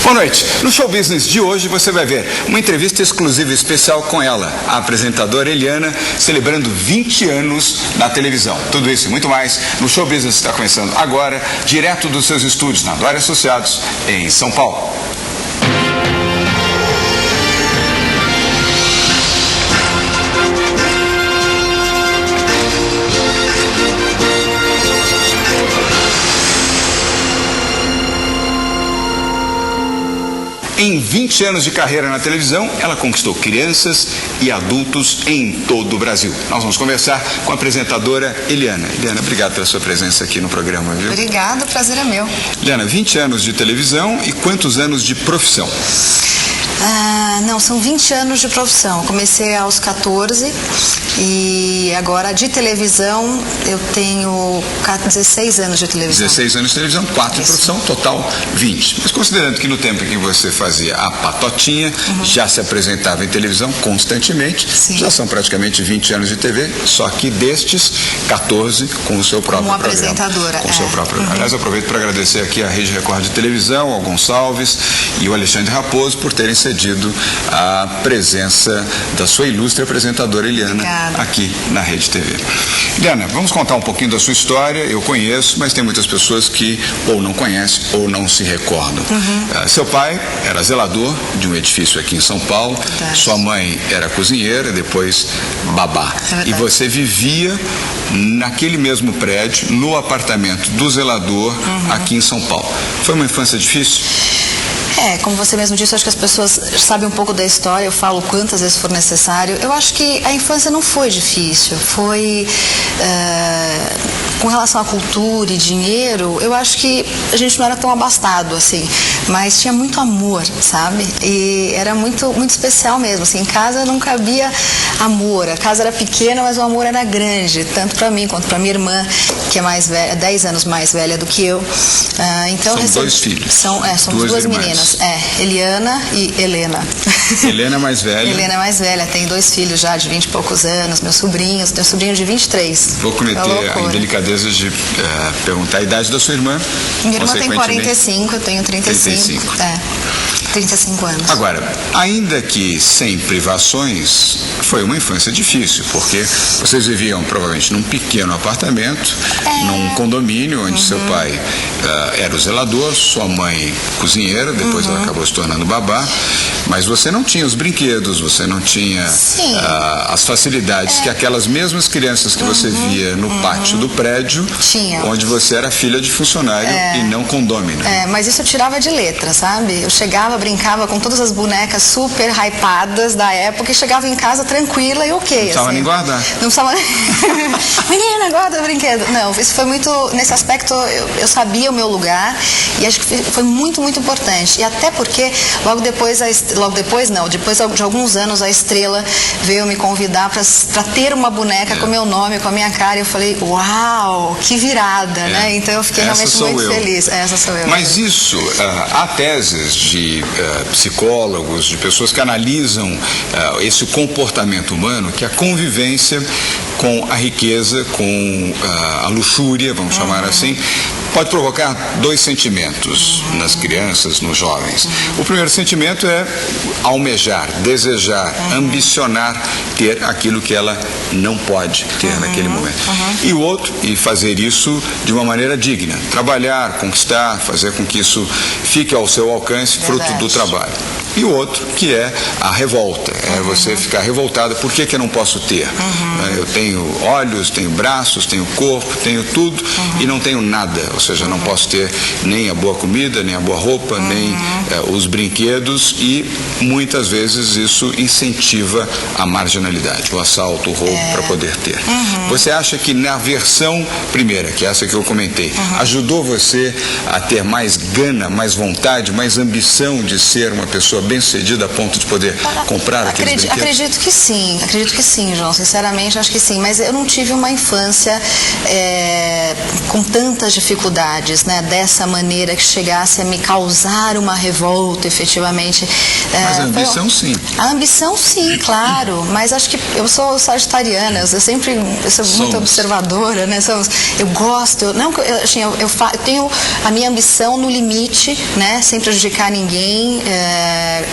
Boa noite. No Show Business de hoje você vai ver uma entrevista exclusiva e especial com ela, a apresentadora Eliana, celebrando 20 anos na televisão. Tudo isso e muito mais no Show Business está começando agora, direto dos seus estúdios na Dória Associados, em São Paulo. Em 20 anos de carreira na televisão, ela conquistou crianças e adultos em todo o Brasil. Nós vamos conversar com a apresentadora Eliana. Eliana, obrigado pela sua presença aqui no programa, viu? Obrigada, o prazer é meu. Eliana, 20 anos de televisão e quantos anos de profissão? Não, são 20 anos de profissão. Eu comecei aos 14 e agora de televisão eu tenho 16 anos de televisão. 16 anos de televisão, 4 de profissão, total 20. Mas considerando que no tempo em que você fazia a Patotinha, já se apresentava em televisão constantemente, já são praticamente 20 anos de TV, só que destes 14 com o seu próprio programa. Como apresentadora. Com o seu próprio programa. Aliás, eu aproveito para agradecer aqui a Rede Record de Televisão, ao Gonçalves e o Alexandre Raposo por terem cedido a presença da sua ilustre apresentadora Eliana aqui na Rede TV. Eliana, vamos contar um pouquinho da sua história. Eu conheço, mas tem muitas pessoas que ou não conhecem ou não se recordam. Seu pai era zelador de um edifício aqui em São Paulo, sua mãe era cozinheira, depois babá. E você vivia naquele mesmo prédio, no apartamento do zelador aqui em São Paulo. Foi uma infância difícil? Como você mesmo disse, eu acho que as pessoas sabem um pouco da história, eu falo quantas vezes for necessário. Eu acho que a infância não foi difícil, foi... com relação à cultura e dinheiro, eu acho que a gente não era tão abastado, assim, mas tinha muito amor, sabe? E era muito, muito especial mesmo, assim, em casa não cabia amor, a casa era pequena, mas o amor era grande, tanto para mim quanto para minha irmã, que é mais velha, 10 anos mais velha do que eu. Então, são dois filhos? Somos duas meninas. Eliana e Helena. Helena mais velha. Helena mais velha, tem 2 filhos já de 20 e poucos anos, meus sobrinhos, tenho um sobrinho de 23. Vou cometer a indelicadeza de perguntar a idade da sua irmã. Minha irmã tem 45, eu tenho 35. 35 anos. Agora, ainda que sem privações, foi uma infância difícil, porque vocês viviam provavelmente num pequeno apartamento, num condomínio onde seu pai era o zelador, sua mãe cozinheira, depois ela acabou se tornando babá, mas você não tinha os brinquedos, você não tinha as facilidades que aquelas mesmas crianças que você via no pátio do prédio, onde você era filha de funcionário e não condômino. Mas isso eu tirava de letra, sabe? Eu chegava, brincava com todas as bonecas super hypadas da época e chegava em casa tranquila e ok. Não precisava nem guardar. Não precisava... Menina, guarda o brinquedo. Não, isso foi muito... Nesse aspecto, eu sabia o meu lugar e acho que foi muito, muito importante. E até porque, depois de alguns anos, a Estrela veio me convidar para ter uma boneca com meu nome, com a minha cara. E eu falei, uau, que virada, né? Então eu fiquei realmente muito feliz. Essa sou eu. Mas isso, há teses de psicólogos, de pessoas que analisam esse comportamento humano, que a convivência com a riqueza, com a luxúria, vamos chamar assim, pode provocar 2 sentimentos nas crianças, nos jovens. O primeiro sentimento é almejar, desejar, ambicionar ter aquilo que ela não pode ter naquele momento. E o outro, e fazer isso de uma maneira digna. Trabalhar, conquistar, fazer com que isso fique ao seu alcance, fruto do trabalho. E o outro, que é a revolta, é você ficar revoltada, por que eu não posso ter? Eu tenho olhos, tenho braços, tenho corpo, tenho tudo e não tenho nada, ou seja, não posso ter nem a boa comida, nem a boa roupa, nem os brinquedos, e muitas vezes isso incentiva a marginalidade, o assalto, o roubo para poder ter. Você acha que na versão primeira, que é essa que eu comentei, ajudou você a ter mais gana, mais vontade, mais ambição de ser uma pessoa bem-sucedida a ponto de poder comprar aqueles brinquedos? Acredito que sim, João, sinceramente acho que sim, mas eu não tive uma infância com tantas dificuldades, né, dessa maneira que chegasse a me causar uma revolta efetivamente. Mas a ambição sim. A ambição sim, claro, mas acho que eu sou sagitariana, eu sou muito observadora, né, eu gosto, eu tenho a minha ambição no limite, né, sem prejudicar ninguém,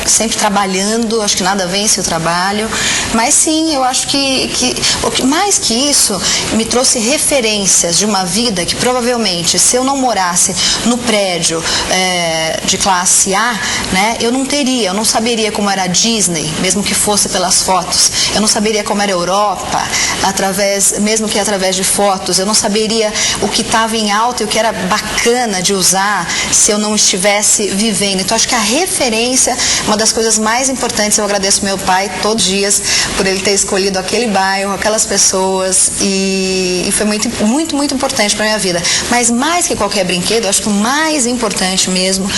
sempre trabalhando, acho que nada vence o trabalho, mas sim, eu acho que mais que isso, me trouxe referências de uma vida que provavelmente, se eu não morasse no prédio de classe A, né, eu não saberia como era a Disney, mesmo que fosse pelas fotos, eu não saberia como era a Europa, mesmo que através de fotos, eu não saberia o que estava em alta e o que era bacana de usar se eu não estivesse vivendo. Então, acho que a referência, uma das coisas mais importantes, eu agradeço meu pai todos os dias por ele ter escolhido aquele bairro, aquelas pessoas, e foi muito importante para a minha vida. Mas mais que qualquer brinquedo, eu acho que o mais importante mesmo,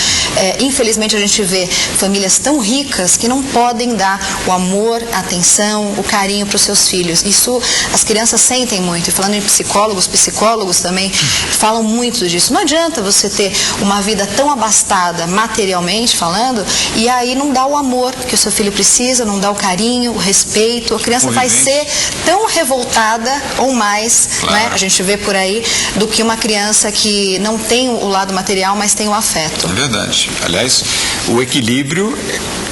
infelizmente a gente vê famílias tão ricas que não podem dar o amor, a atenção, o carinho para os seus filhos. Isso as crianças sentem muito, e falando em psicólogos também falam muito disso. Não adianta você ter uma vida tão abastada materialmente falando e aí não dá o amor que o seu filho precisa, não dá o carinho, o respeito, a criança vai ser tão revoltada ou mais, claro, né? A gente vê por aí, do que uma criança que não tem o lado material, mas tem o afeto. É verdade. Aliás, o equilíbrio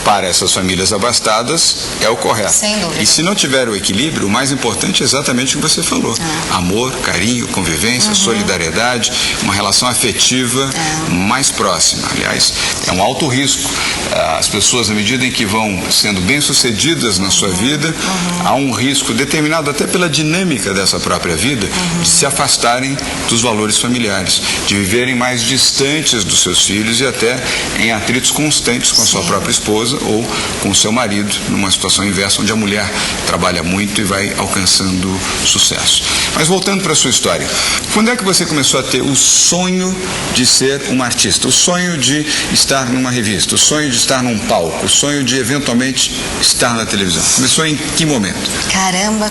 para essas famílias abastadas é o correto. Sem dúvida. E se não tiver o equilíbrio, o mais importante é exatamente o que você falou. Amor, carinho, convivência, solidariedade, uma relação afetiva mais próxima. Aliás, é um alto risco. As pessoas, à medida em que vão sendo bem-sucedidas na sua vida, há um risco determinado até pela dinâmica dessa própria vida, de se afastarem dos valores familiares, de viverem mais distantes dos seus filhos e até em atritos constantes com a sua própria esposa ou com o seu marido, numa situação inversa, onde a mulher trabalha muito e vai alcançando sucesso. Mas voltando para a sua história, quando é que você começou a ter o sonho de ser uma artista, o sonho de estar numa revista, o sonho de estar num palco, o sonho de eventualmente estar na televisão? Começou em que momento? Caramba,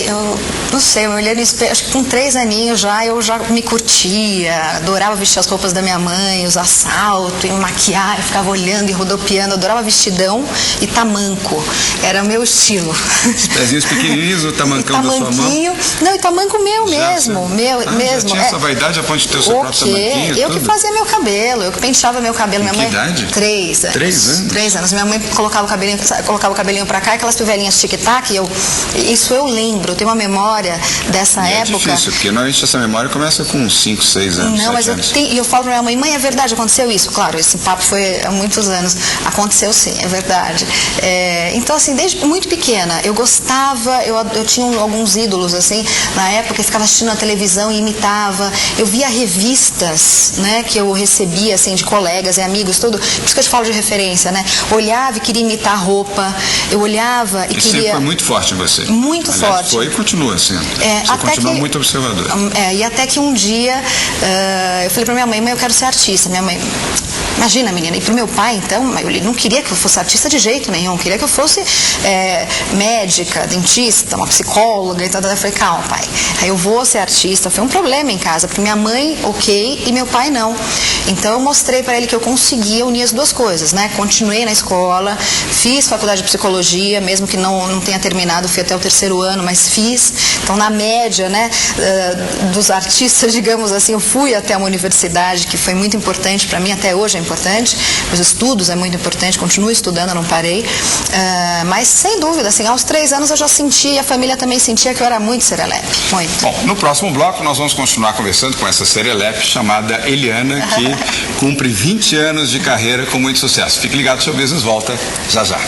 eu não sei, eu olhei no espelho, acho que com 3 aninhos eu já me curtia, adorava vestir as roupas da minha mãe, usar salto, e me maquiar, eu ficava olhando e rodopiando, adorava vestidão e tamanco, era o meu estilo. Os pezinhos pequenininhos, o tamancão da sua mão? Não, e tamanco meu mesmo, mesmo. Já tinha essa vaidade a ponto de ter o seu próprio tamanquinho? Eu que fazia meu cabelo, eu que penteava meu cabelo. Minha mãe, que idade? 3 anos. 3 anos? 3 anos. Minha mãe colocava o cabelinho pra cá, aquelas fivelinhas tic-tac, isso eu lembro, eu tenho uma memória dessa época. É difícil, porque normalmente essa memória começa com 5, 6 anos. Não, mas eu falo pra minha mãe, é verdade, aconteceu isso. Claro, esse papo foi há muitos anos. Aconteceu sim, é verdade. Então, assim, desde muito pequena, eu gostava, eu tinha alguns ídolos, assim, na época, eu ficava assistindo a televisão e imitava. Eu via revistas, né, que eu recebia, assim, de colegas e amigos, tudo. Por isso que eu te falo de referência, né? Olhava e queria imitar roupa, eu olhava e queria... Sempre foi muito forte em você. Muito forte. Foi e continua sendo. Você continua muito observadora. E até que um dia, eu falei pra minha mãe, eu quero ser artista. Minha mãe... Imagina, menina, e pro meu pai, então, ele não queria que eu fosse artista de jeito nenhum, queria que eu fosse médica, dentista, uma psicóloga e tal. Eu falei, calma, pai, aí eu vou ser artista. Foi um problema em casa, porque minha mãe, ok, e meu pai não. Então eu mostrei para ele que eu conseguia unir as duas coisas, né? Continuei na escola, fiz faculdade de psicologia, mesmo que não tenha terminado, fui até o 3º ano, mas fiz. Então, na média, né, dos artistas, digamos assim, eu fui até uma universidade, que foi muito importante para mim, até hoje é importante, os estudos é muito importante, continuo estudando, não parei, mas sem dúvida, assim, aos 3 anos eu já senti, a família também sentia que eu era muito serelepe, muito. Bom, no próximo bloco nós vamos continuar conversando com essa serelepe chamada Eliana, que cumpre 20 anos de carreira com muito sucesso. Fique ligado, seu Business volta já já.